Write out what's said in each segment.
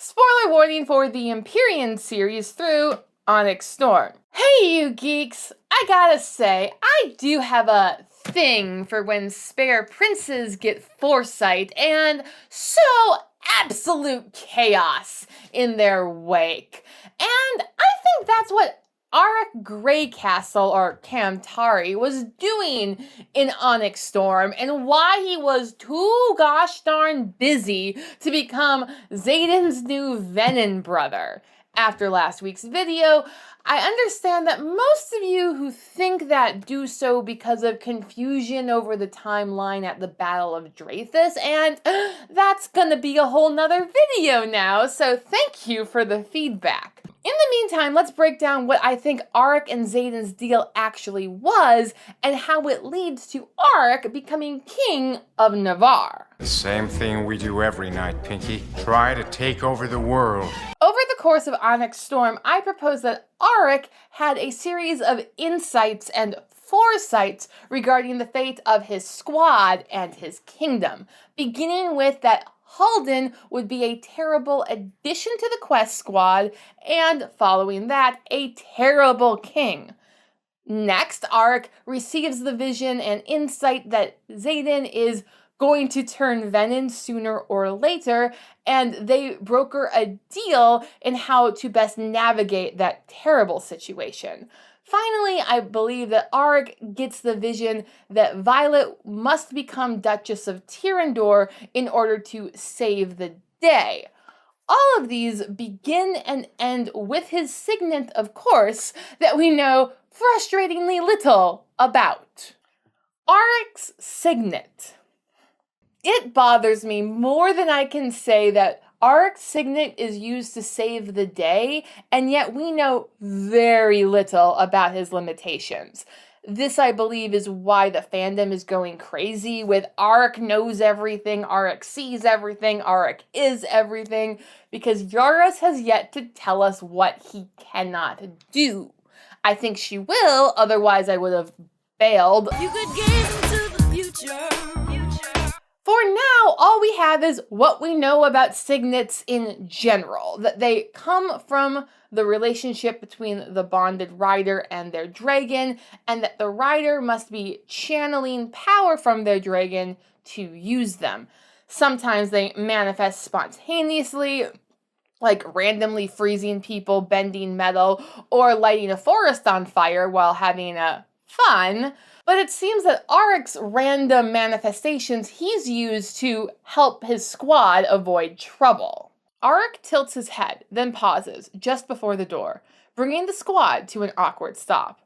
Spoiler warning for the Empyrean series through Onyx Storm. Hey you geeks! I gotta say, I do have a thing for when spare princes get foresight and so absolute chaos in their wake. And I think that's what Aaric Graycastle, or Kamtari, was doing in Onyx Storm, and why he was too gosh darn busy to become Xaden's new Venom brother. After last week's video, I understand that most of you who think that do so because of confusion over the timeline at the Battle of Dreyfus, and that's gonna be a whole nother video now, so thank you for the feedback. In the meantime, let's break down what I think Aaric and Xaden's deal actually was, and how it leads to Aaric becoming king of Navarre. The same thing we do every night, Pinky. Try to take over the world. Over the course of Onyx Storm, I propose that Aaric had a series of insights and foresights regarding the fate of his squad and his kingdom, beginning with that Halden would be a terrible addition to the quest squad, and following that, a terrible king. Next, Aaric receives the vision and insight that Xaden is going to turn Venom sooner or later, and they broker a deal in how to best navigate that terrible situation. Finally, I believe that Aaric gets the vision that Violet must become Duchess of Tyrrendor in order to save the day. All of these begin and end with his signet, of course, that we know frustratingly little about. Aaric's signet. It bothers me more than I can say that Aaric's signet is used to save the day, and yet we know very little about his limitations. This, I believe, is why the fandom is going crazy with Aaric knows everything, Aaric sees everything, Aaric is everything, because Yarros has yet to tell us what he cannot do. I think she will, otherwise I would have bailed. You could gaze into the future. For now, all we have is what we know about signets in general, that they come from the relationship between the bonded rider and their dragon, and that the rider must be channeling power from their dragon to use them. Sometimes they manifest spontaneously, like randomly freezing people, bending metal, or lighting a forest on fire while having a fun. But it seems that Aaric's random manifestations he's used to help his squad avoid trouble. Aaric tilts his head, then pauses just before the door, bringing the squad to an awkward stop.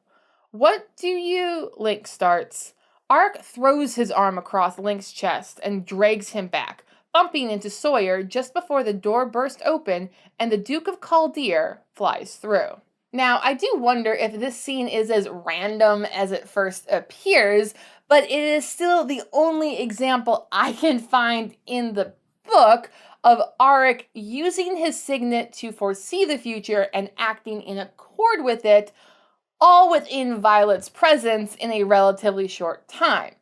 "What do you..." Link starts. Aaric throws his arm across Link's chest and drags him back, bumping into Sawyer just before the door bursts open and the Duke of Caldeer flies through. Now, I do wonder if this scene is as random as it first appears, but it is still the only example I can find in the book of Aaric using his signet to foresee the future and acting in accord with it, all within Violet's presence in a relatively short time.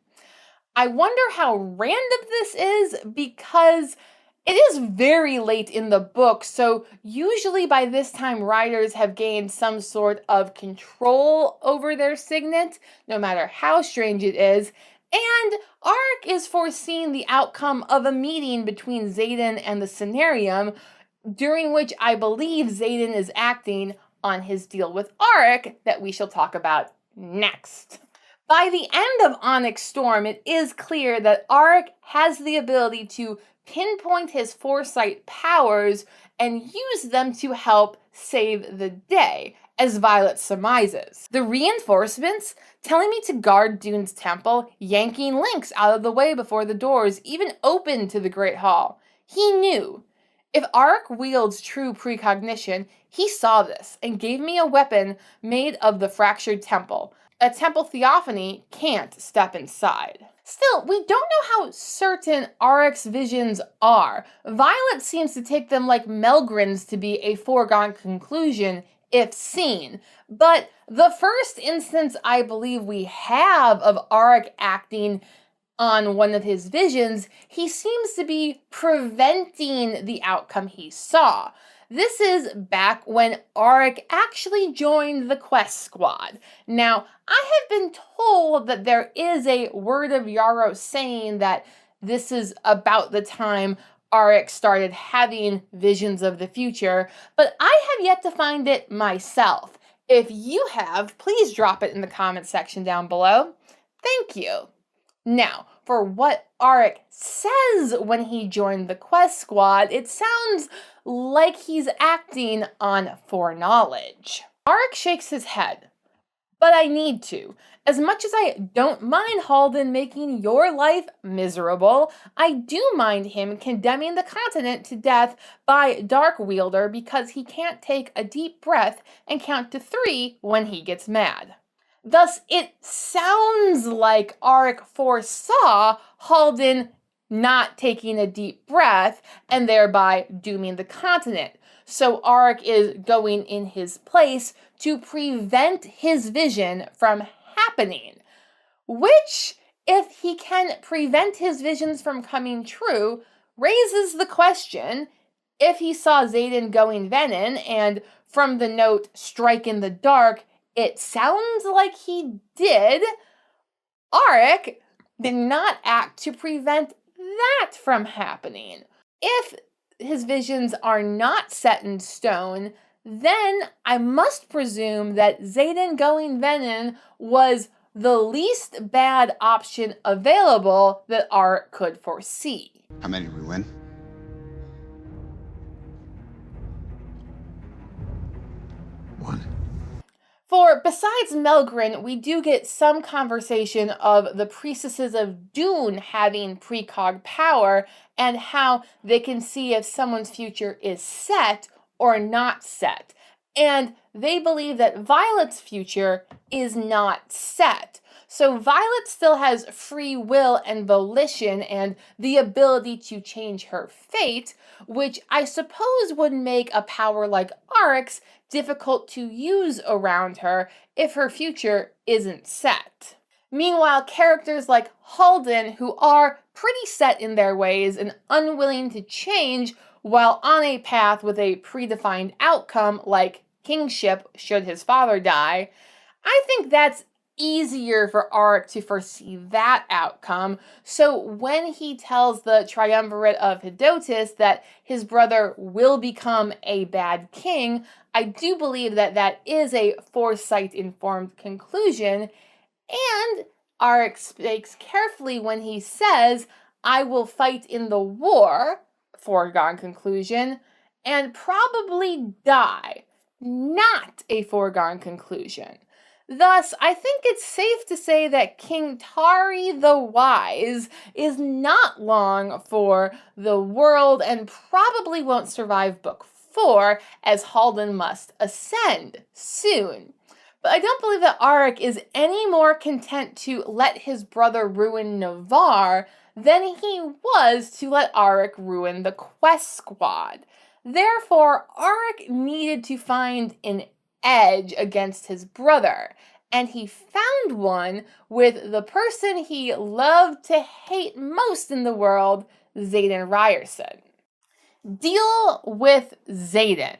I wonder how random this is because it is very late in the book, so usually by this time writers have gained some sort of control over their signet, no matter how strange it is, and Aaric is foreseeing the outcome of a meeting between Xaden and the Cenarium, during which I believe Xaden is acting on his deal with Aaric that we shall talk about next. By the end of Onyx Storm, it is clear that Aaric has the ability to pinpoint his foresight powers and use them to help save the day, as Violet surmises. The reinforcements telling me to guard Dune's temple, yanking Lynx out of the way before the doors even opened to the Great Hall. He knew. If Aaric wields true precognition, he saw this and gave me a weapon made of the fractured temple. A temple theophany can't step inside. Still, we don't know how certain Aaric's visions are. Violet seems to take them like Melgren's to be a foregone conclusion if seen. But the first instance I believe we have of Aaric acting on one of his visions, he seems to be preventing the outcome he saw. This is back when Aaric actually joined the quest squad. Now, I have been told that there is a word of Yarros saying that this is about the time Aaric started having visions of the future, but I have yet to find it myself. If you have, please drop it in the comment section down below. Thank you. Now, for what Aaric says when he joined the quest squad, it sounds like he's acting on foreknowledge. Aaric shakes his head. But I need to. As much as I don't mind Halden making your life miserable, I do mind him condemning the continent to death by Darkwielder because he can't take a deep breath and count to 3 when he gets mad. Thus, it sounds like Aaric foresaw Halden not taking a deep breath and thereby dooming the continent. So Aaric is going in his place to prevent his vision from happening, which, if he can prevent his visions from coming true, raises the question, if he saw Xaden going venom, and from the note strike in the dark, it sounds like he did, Aaric did not act to prevent that from happening. If his visions are not set in stone, then I must presume that Xaden going venom was the least bad option available that Aaric could foresee. How many did we win? 1. For besides Melgren, we do get some conversation of the priestesses of Dune having precog power and how they can see if someone's future is set or not set. And they believe that Violet's future is not set. So Violet still has free will and volition and the ability to change her fate, which I suppose would make a power like Aaric's difficult to use around her if her future isn't set. Meanwhile, characters like Halden, who are pretty set in their ways and unwilling to change while on a path with a predefined outcome like kingship should his father die, I think that's easier for Aaric to foresee that outcome. So when he tells the triumvirate of Hedotus that his brother will become a bad king, I do believe that that is a foresight-informed conclusion, and Aaric speaks carefully when he says, "I will fight in the war," foregone conclusion, and probably die, not a foregone conclusion. Thus, I think it's safe to say that King Tari the Wise is not long for the world and probably won't survive Book 4, as Halden must ascend soon. But I don't believe that Aaric is any more content to let his brother ruin Navarre than he was to let Aaric ruin the quest squad. Therefore, Aaric needed to find an edge against his brother, and he found one with the person he loved to hate most in the world, Xaden Riorson. Deal with Xaden.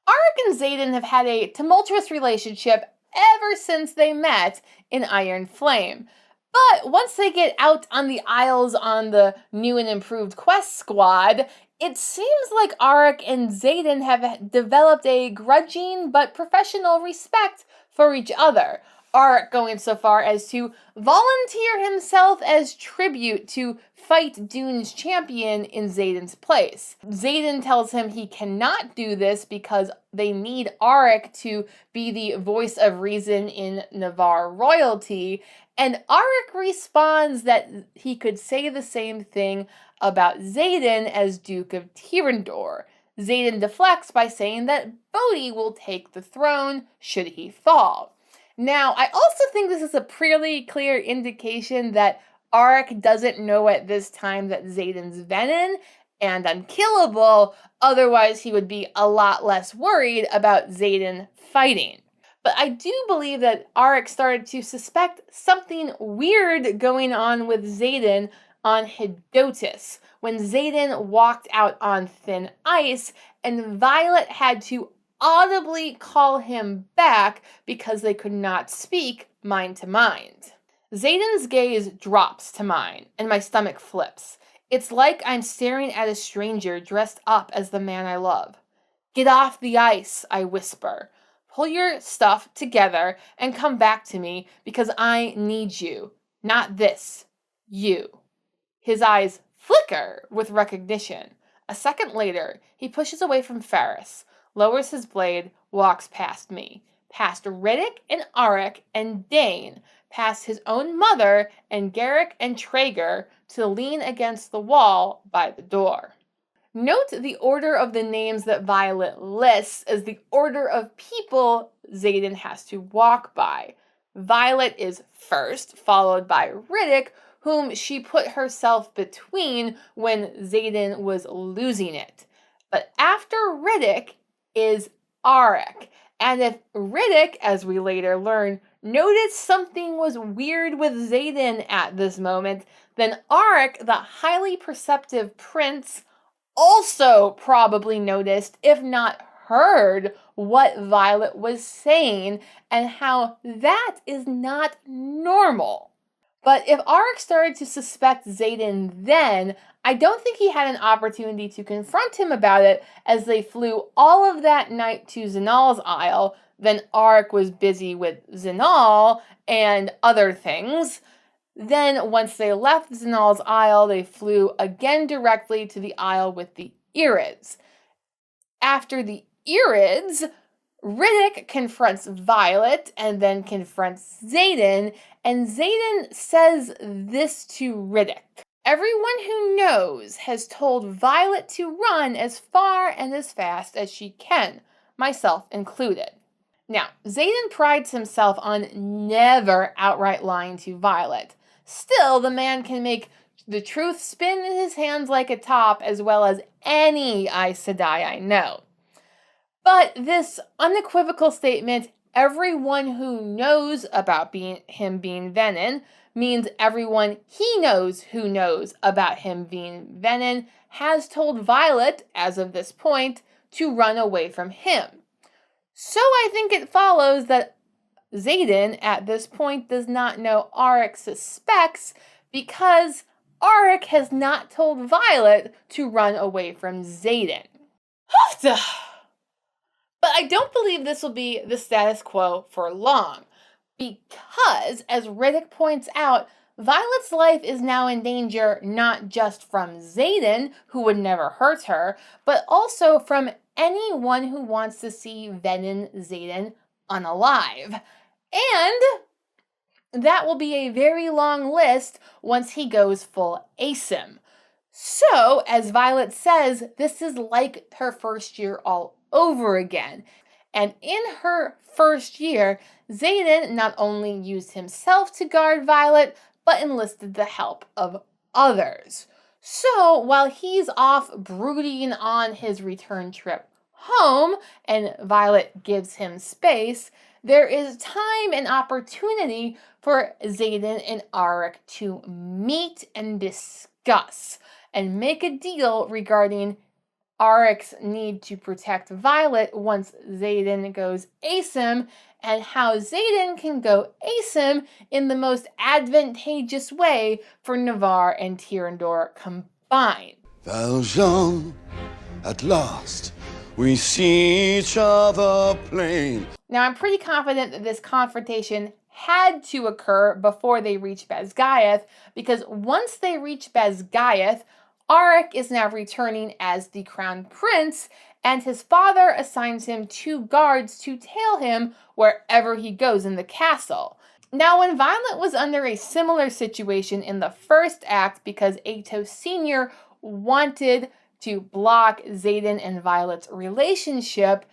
Aaric and Xaden have had a tumultuous relationship ever since they met in Iron Flame. But once they get out on the Isles on the new and improved quest squad, it seems like Aaric and Xaden have developed a grudging but professional respect for each other. Aaric going so far as to volunteer himself as tribute to fight Dune's champion in Xaden's place. Xaden tells him he cannot do this because they need Aaric to be the voice of reason in Navarre royalty, and Aaric responds that he could say the same thing about Xaden as Duke of Tyrrendor. Xaden deflects by saying that Bodhi will take the throne should he fall. Now, I also think this is a pretty clear indication that Aaric doesn't know at this time that Xaden's venom and unkillable, otherwise he would be a lot less worried about Xaden fighting. But I do believe that Aaric started to suspect something weird going on with Xaden on Hedotus, when Xaden walked out on thin ice and Violet had to audibly call him back because they could not speak mind to mind. Xaden's gaze drops to mine, and my stomach flips. It's like I'm staring at a stranger dressed up as the man I love. "Get off the ice," I whisper. "Pull your stuff together and come back to me because I need you. Not this. You." His eyes flicker with recognition. A second later, he pushes away from Ferris, lowers his blade, walks past me, past Riddick and Aaric and Dane, past his own mother and Garrick and Traeger to lean against the wall by the door. Note the order of the names that Violet lists as the order of people Xaden has to walk by. Violet is first, followed by Riddick, whom she put herself between when Xaden was losing it. But after Riddick is Aaric. And if Riddick, as we later learn, noticed something was weird with Xaden at this moment, then Aaric, the highly perceptive prince, also probably noticed, if not heard, what Violet was saying and how that is not normal. But if Aaric started to suspect Xaden then, I don't think he had an opportunity to confront him about it as they flew all of that night to Zinal's Isle. Then Aaric was busy with Zinal and other things. Then, once they left Zinal's Isle, they flew again directly to the Isle with the Irids. After the Irids, Riddick confronts Violet and then confronts Xaden, and Xaden says this to Riddick. "Everyone who knows has told Violet to run as far and as fast as she can, myself included." Now, Xaden prides himself on never outright lying to Violet. Still, the man can make the truth spin in his hands like a top as well as any Aes Sedai I know. But this unequivocal statement, "everyone who knows about him being Venin," means everyone he knows who knows about him being Venin has told Violet, as of this point, to run away from him. So I think it follows that Xaden, at this point, does not know Aaric suspects because Aaric has not told Violet to run away from Xaden. But I don't believe this will be the status quo for long, because, as Riddick points out, Violet's life is now in danger not just from Xaden, who would never hurt her, but also from anyone who wants to see Venin Xaden unalive. And that will be a very long list once he goes full ASIM. So, as Violet says, this is like her first year all over again. And in her first year, Xaden not only used himself to guard Violet, but enlisted the help of others. So, while he's off brooding on his return trip home, and Violet gives him space, there is time and opportunity for Xaden and Aaric to meet and discuss and make a deal regarding Aaric's need to protect Violet once Xaden goes ASIM, and how Xaden can go ASIM in the most advantageous way for Navarre and Tyrrendor combined. Valjean, at last, we see each other plain. Now, I'm pretty confident that this confrontation had to occur before they reach Basgiath, because once they reach Basgiath, Aaric is now returning as the crown prince, and his father assigns him 2 guards to tail him wherever he goes in the castle. Now, when Violet was under a similar situation in the first act because Atos Sr. wanted to block Xaden and Violet's relationship,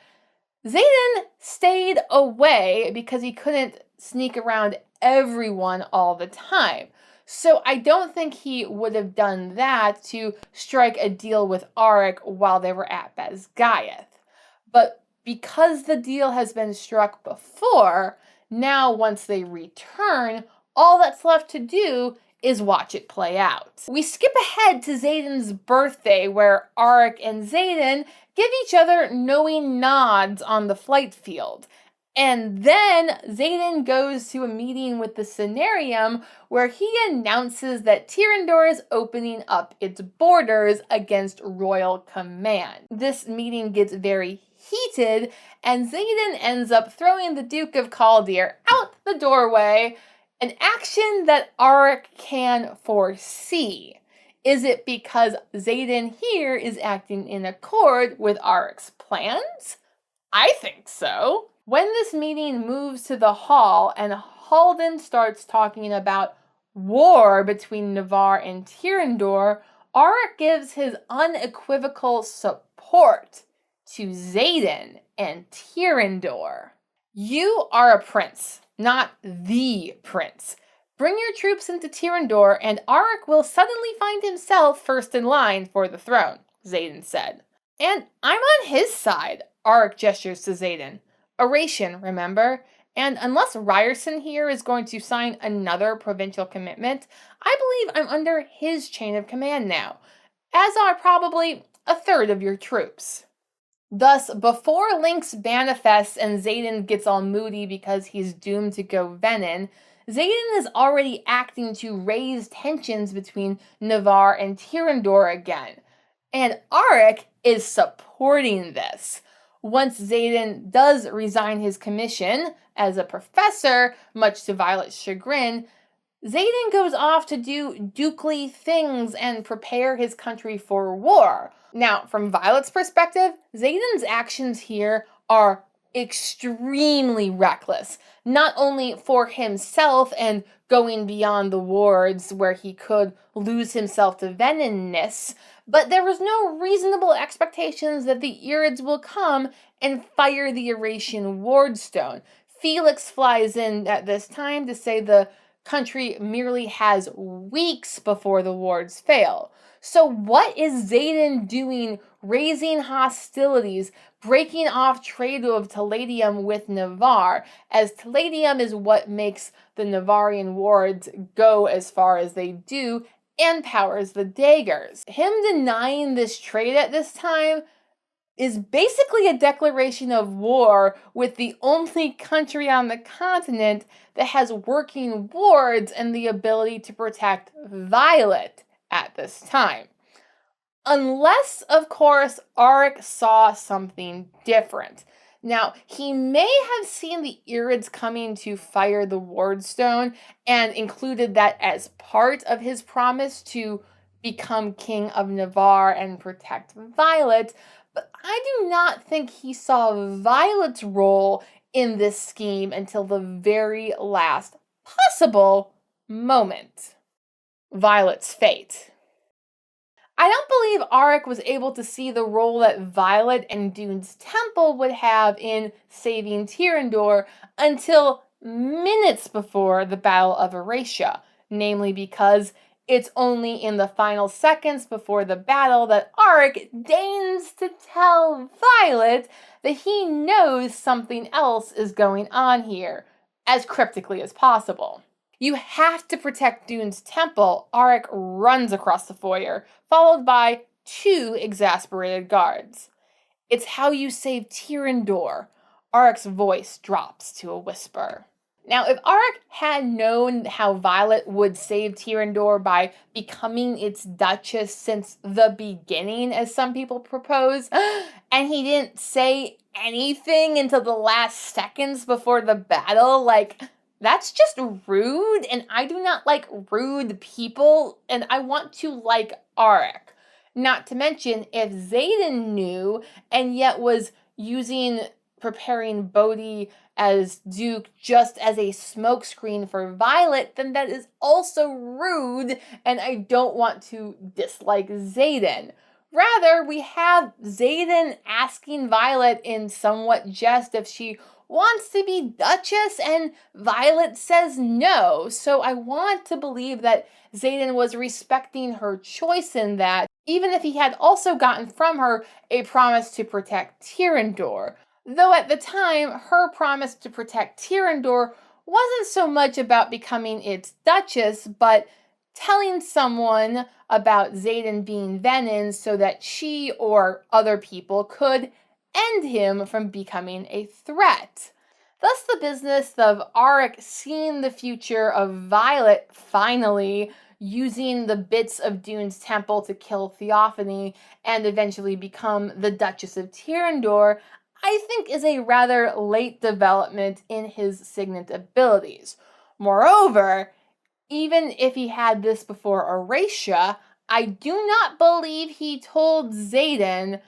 Xaden stayed away because he couldn't sneak around everyone all the time. So I don't think he would have done that to strike a deal with Aaric while they were at Basgiath. But because the deal has been struck before, now once they return, all that's left to do is watch it play out. We skip ahead to Xaden's birthday, where Aaric and Xaden give each other knowing nods on the flight field. And then Xaden goes to a meeting with the Cenarium where he announces that Tyrrendor is opening up its borders against royal command. This meeting gets very heated, and Xaden ends up throwing the Duke of Caldir out the doorway, an action that Aaric can foresee. Is it because Xaden here is acting in accord with Aaric's plans? I think so. When this meeting moves to the hall and Halden starts talking about war between Navarre and Tyrrendor, Aaric gives his unequivocal support to Xaden and Tyrrendor. You are a prince, not the prince. Bring your troops into Tyrrendor and Aaric will suddenly find himself first in line for the throne, Xaden said. And I'm on his side, Aaric gestures to Xaden. Oration, remember? And unless Riorson here is going to sign another provincial commitment, I believe I'm under his chain of command now, as are probably a third of your troops. Thus, before Lynx manifests and Xaden gets all moody because he's doomed to go venom, Xaden is already acting to raise tensions between Navarre and Tyrrendor again. And Aaric is supporting this. Once Xaden does resign his commission as a professor, much to Violet's chagrin, Xaden goes off to do dukely things and prepare his country for war. Now, from Violet's perspective, Xaden's actions here are extremely reckless, not only for himself and going beyond the wards where he could lose himself to venomness, but there was no reasonable expectations that the Irids will come and fire the Eurasian wardstone. Felix flies in at this time to say the country merely has weeks before the wards fail. So what is Xaden doing raising hostilities, breaking off trade of Teladium with Navarre, as Teladium is what makes the Navarrian wards go as far as they do and powers the daggers. Him denying this trade at this time is basically a declaration of war with the only country on the continent that has working wards and the ability to protect Violet at this time. Unless, of course, Aaric saw something different. Now, he may have seen the Irids coming to fire the wardstone and included that as part of his promise to become king of Navarre and protect Violet, but I do not think he saw Violet's role in this scheme until the very last possible moment. Violet's fate. I don't believe Aaric was able to see the role that Violet and Dune's Temple would have in saving Tyrrendor until minutes before the Battle of Erasia, namely because it's only in the final seconds before the battle that Aaric deigns to tell Violet that he knows something else is going on here, as cryptically as possible. You have to protect Dune's Temple. Aaric runs across the foyer, followed by 2 exasperated guards. It's how you save Tyrrendor. Aaric's voice drops to a whisper. Now, if Aaric had known how Violet would save Tyrrendor by becoming its Duchess since the beginning, as some people propose, and he didn't say anything until the last seconds before the battle, that's just rude, and I do not like rude people, and I want to like Aaric. Not to mention, if Xaden knew and yet was preparing Bodhi as Duke just as a smokescreen for Violet, then that is also rude, and I don't want to dislike Xaden. Rather, we have Xaden asking Violet in somewhat jest if she wants to be Duchess, and Violet says no. So I want to believe that Xaden was respecting her choice in that, even if he had also gotten from her a promise to protect Tyrrendor. Though at the time, her promise to protect Tyrrendor wasn't so much about becoming its duchess, but telling someone about Xaden being Venin so that she or other people could end him from becoming a threat. Thus the business of Aaric seeing the future of Violet finally using the bits of Dune's temple to kill Theophany and eventually become the Duchess of Tyrrendor, I think is a rather late development in his signet abilities. Moreover, even if he had this before Erasia, I do not believe he told Xaden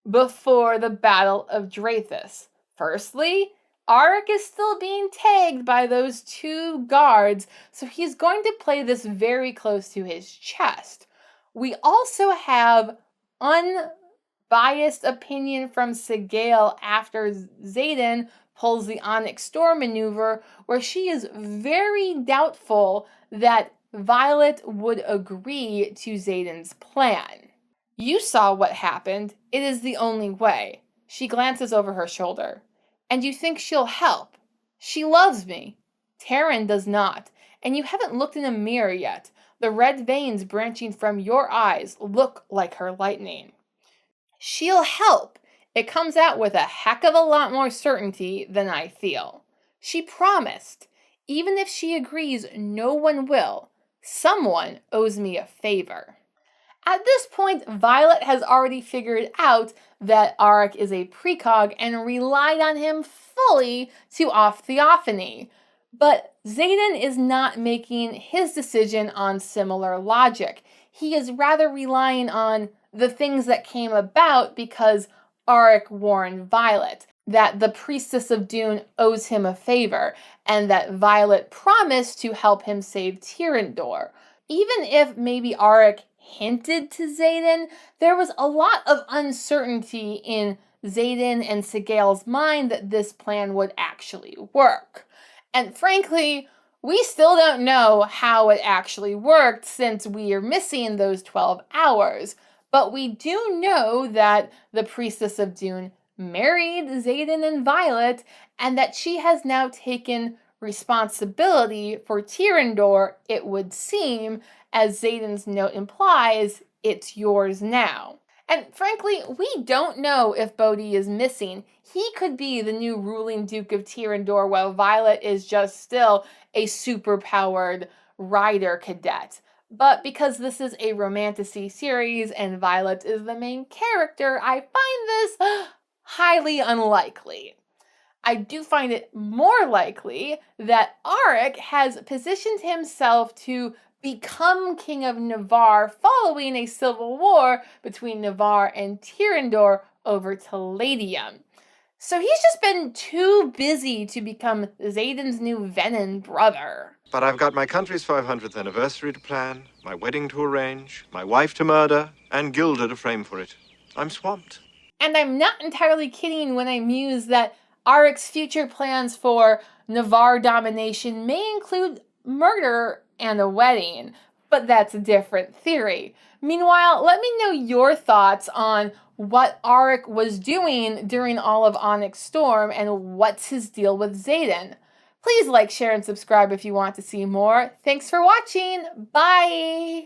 before the Battle of Drathis. Firstly, Aaric is still being tagged by those two guards, so he's going to play this very close to his chest. We also have unbiased opinion from Sigale after Xaden pulls the Onyx Storm maneuver, where she is very doubtful that Violet would agree to Xaden's plan. You saw what happened. It is the only way. She glances over her shoulder. And you think she'll help. She loves me. Taryn does not. And you haven't looked in a mirror yet. The red veins branching from your eyes look like her lightning. She'll help. It comes out with a heck of a lot more certainty than I feel. She promised. Even if she agrees no one will, someone owes me a favor. At this point, Violet has already figured out that Aaric is a precog and relied on him fully to off Theophany. But Xaden is not making his decision on similar logic. He is rather relying on the things that came about because Aaric warned Violet that the Priestess of Dune owes him a favor, and that Violet promised to help him save Tyrrendor. Even if maybe Aaric hinted to Xaden, there was a lot of uncertainty in Xaden and Sigale's mind that this plan would actually work. And frankly, we still don't know how it actually worked since we are missing those 12 hours. But we do know that the Priestess of Dune married Xaden and Violet, and that she has now taken responsibility for Tyrrendor, it would seem, as Xaden's note implies, it's yours now. And frankly, we don't know if Bodhi is missing. He could be the new ruling Duke of Tyrrendor, while Violet is just still a super-powered rider cadet. But because this is a romantasy series and Violet is the main character, I find this highly unlikely. I do find it more likely that Aaric has positioned himself to become King of Navarre following a civil war between Navarre and Tyrrendor over Teladium. So he's just been too busy to become Xaden's new Venin brother. But I've got my country's 500th anniversary to plan, my wedding to arrange, my wife to murder, and Gilda to frame for it. I'm swamped. And I'm not entirely kidding when I muse that Aaric's future plans for Navarre domination may include murder and a wedding, but that's a different theory. Meanwhile, let me know your thoughts on what Aaric was doing during all of Onyx Storm and what's his deal with Xaden. Please like, share, and subscribe if you want to see more. Thanks for watching. Bye!